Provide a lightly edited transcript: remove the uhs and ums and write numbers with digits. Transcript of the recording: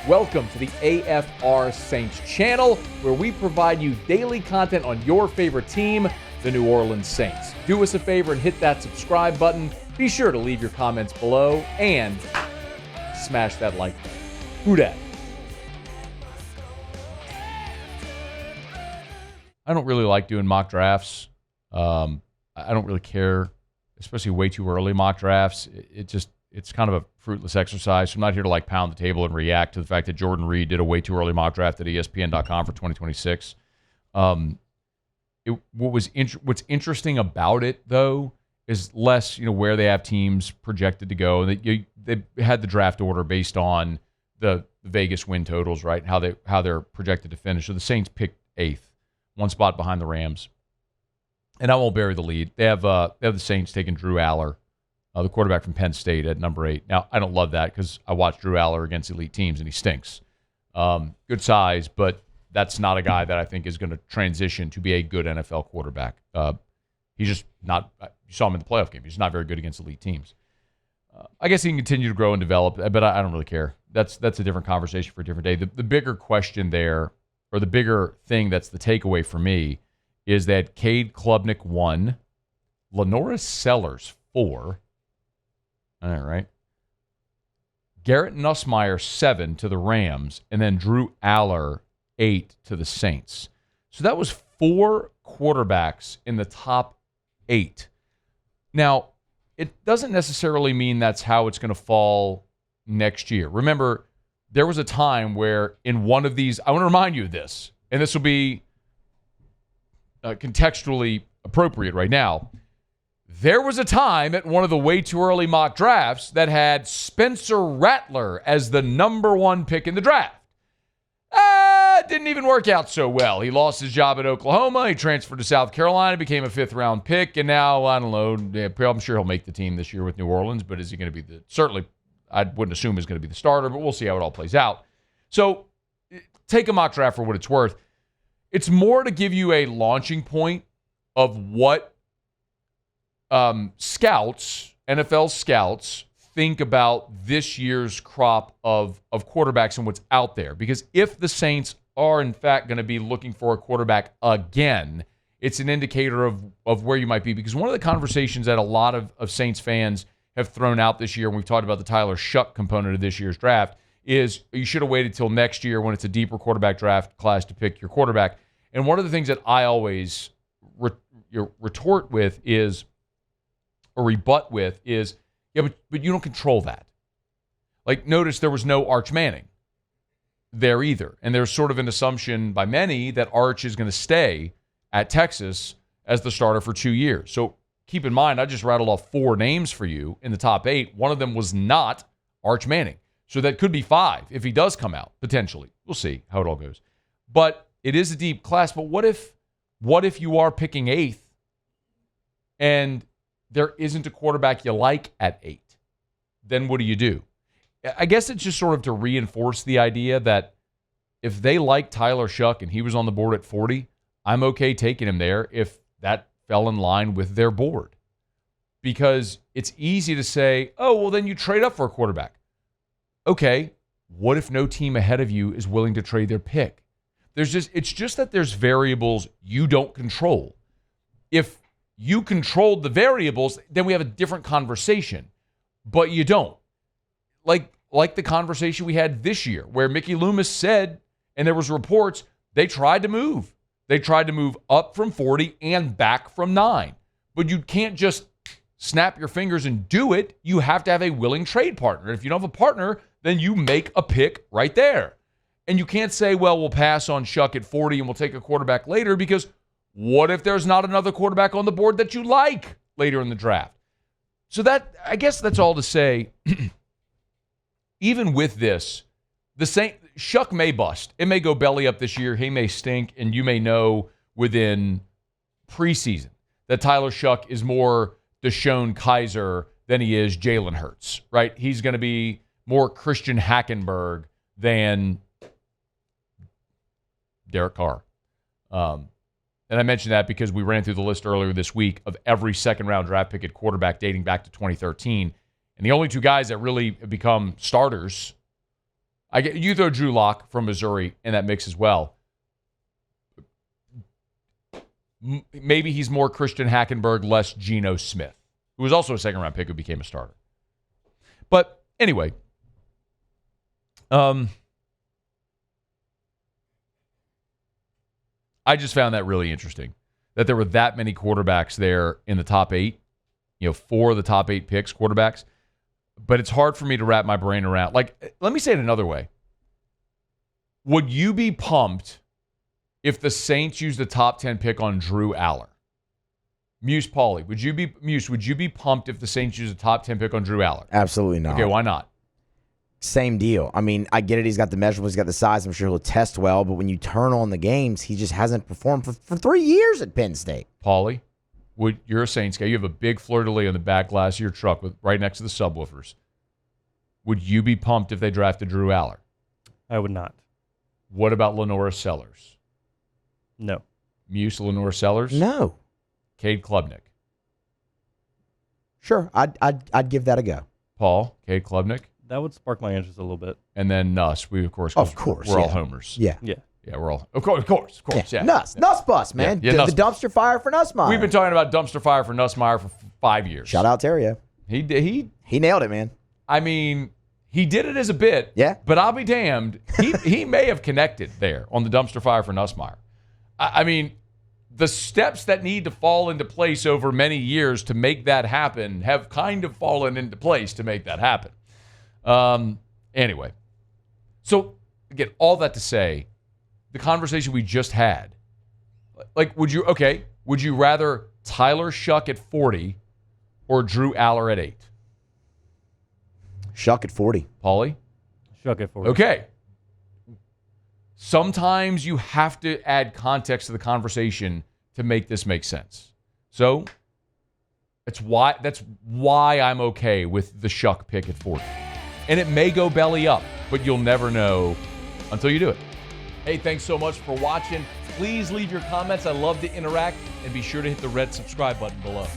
Welcome to the AFR Saints channel, where we provide you daily content on your favorite team, the New Orleans Saints. Do us a favor and hit that subscribe button. Be sure to leave your comments below and smash that like button. Who dat? I don't really like doing mock drafts. I don't really care, especially way too early mock drafts. It's kind of a fruitless exercise. So I'm not here to pound the table and react to the fact that Jordan Reed did a way too early mock draft at ESPN.com for 2026. What's interesting about it, though, is less where they have teams projected to go. They had the draft order based on the Vegas win totals, right? How they're projected to finish. So the Saints picked 8th, one spot behind the Rams. And I won't bury the lead. They have the Saints taking Drew Aller, the quarterback from Penn State, at number 8. Now, I don't love that because I watched Drew Aller against elite teams, and he stinks. Good size, but that's not a guy that I think is going to transition to be a good NFL quarterback. He's just not – you saw him in the playoff game. He's not very good against elite teams. I guess he can continue to grow and develop, but I don't really care. That's a different conversation for a different day. The bigger question there, or the bigger thing that's the takeaway for me, is that Cade Klubnik 1, Lenoris Sellers 4, all right, Garrett Nussmeier 7 to the Rams, and then Drew Aller 8 to the Saints. So that was 4 quarterbacks in the top 8. Now, it doesn't necessarily mean that's how it's going to fall next year. Remember, there was a time where in one of these, I want to remind you of this, and this will be contextually appropriate right now. There was a time at one of the way too early mock drafts that had Spencer Rattler as the number 1 pick in the draft. It didn't even work out so well. He lost his job at Oklahoma. He transferred to South Carolina, became a 5th-round pick, and now, I don't know, I'm sure he'll make the team this year with New Orleans, but is he going to be certainly, I wouldn't assume he's going to be the starter, but we'll see how it all plays out. So take a mock draft for what it's worth. It's more to give you a launching point of what NFL scouts think about this year's crop of quarterbacks and what's out there. Because if the Saints are, in fact, going to be looking for a quarterback again, it's an indicator of where you might be. Because one of the conversations that a lot of Saints fans have thrown out this year, and we've talked about the Tyler Shough component of this year's draft, is you should have waited till next year when it's a deeper quarterback draft class to pick your quarterback. And one of the things that I always rebut with is, yeah, but you don't control that. Notice there was no Arch Manning there either. And there's sort of an assumption by many that Arch is going to stay at Texas as the starter for 2 years. So keep in mind, I just rattled off 4 names for you in the top 8. One of them was not Arch Manning. So that could be 5 if he does come out, potentially. We'll see how it all goes. But it is a deep class. But what if you are picking 8th and there isn't a quarterback you like at 8? Then what do you do? I guess it's just sort of to reinforce the idea that if they like Tyler Shough and he was on the board at 40, I'm okay taking him there if that fell in line with their board. Because it's easy to say, oh, well, then you trade up for a quarterback. Okay, what if no team ahead of you is willing to trade their pick? It's just that there's variables you don't control. If you controlled the variables, then we have a different conversation. But you don't. Like the conversation we had this year, where Mickey Loomis said, and there was reports, they tried to move. They tried to move up from 40 and back from 9. But you can't just snap your fingers and do it. You have to have a willing trade partner. If you don't have a partner, then you make a pick right there. And you can't say, well, we'll pass on Shough at 40 and we'll take a quarterback later, because what if there's not another quarterback on the board that you like later in the draft? So I guess that's all to say. Even with this, Shough may bust. It may go belly up this year. He may stink, and you may know within preseason that Tyler Shough is more Deshaun Kaiser than he is Jalen Hurts, right? He's going to be more Christian Hackenberg than Derek Carr. And I mentioned that because we ran through the list earlier this week of every second-round draft pick at quarterback dating back to 2013. And the only 2 guys that really have become starters You throw Drew Lock from Missouri in that mix as well. Maybe he's more Christian Hackenberg, less Geno Smith, who was also a second-round pick who became a starter. But anyway, I just found that really interesting, that there were that many quarterbacks there in the top 8, 4 of the top 8 picks, quarterbacks. But it's hard for me to wrap my brain around. Like, let me say it another way. Would you be pumped if the Saints used the top 10 pick on Drew Aller? Muse Pauly, would you be pumped if the Saints used a top 10 pick on Drew Aller? Absolutely not. Okay, why not? Same deal. I mean, I get it. He's got the measurables, he's got the size. I'm sure he'll test well. But when you turn on the games, he just hasn't performed for 3 years at Penn State. Pauly, you're a Saints guy. You have a big fleur-de-lis on the back glass of your truck right next to the subwoofers. Would you be pumped if they drafted Drew Aller? I would not. What about Lenora Sellers? No. Muse Lenora Sellers? No. Cade Klubnik? Sure, I'd give that a go. Paul, Cade Klubnik? That would spark my interest a little bit. And then Nuss. We, of course, we're all homers. Yeah. Yeah. Yeah, we're all, of course. Yeah. Nuss bus, man. Yeah, the dumpster fire for Nussmeier. We've been talking about dumpster fire for Nussmeier for 5 years. Shout out Terrio. He nailed it, man. I mean, he did it as a bit. Yeah. But I'll be damned. He may have connected there on the dumpster fire for Nussmeier. I mean, the steps that need to fall into place over many years to make that happen have kind of fallen into place to make that happen. Anyway, so again, all that to say, the conversation we just had, like, would you rather Tyler Shough at 40 or Drew Aller at 8? Shough at 40. Pauly? Shough at 40. Okay. Sometimes you have to add context to the conversation to make this make sense. So that's why I'm okay with the Shough pick at 40. And it may go belly up, but you'll never know until you do it. Hey, thanks so much for watching. Please leave your comments. I love to interact. And be sure to hit the red subscribe button below.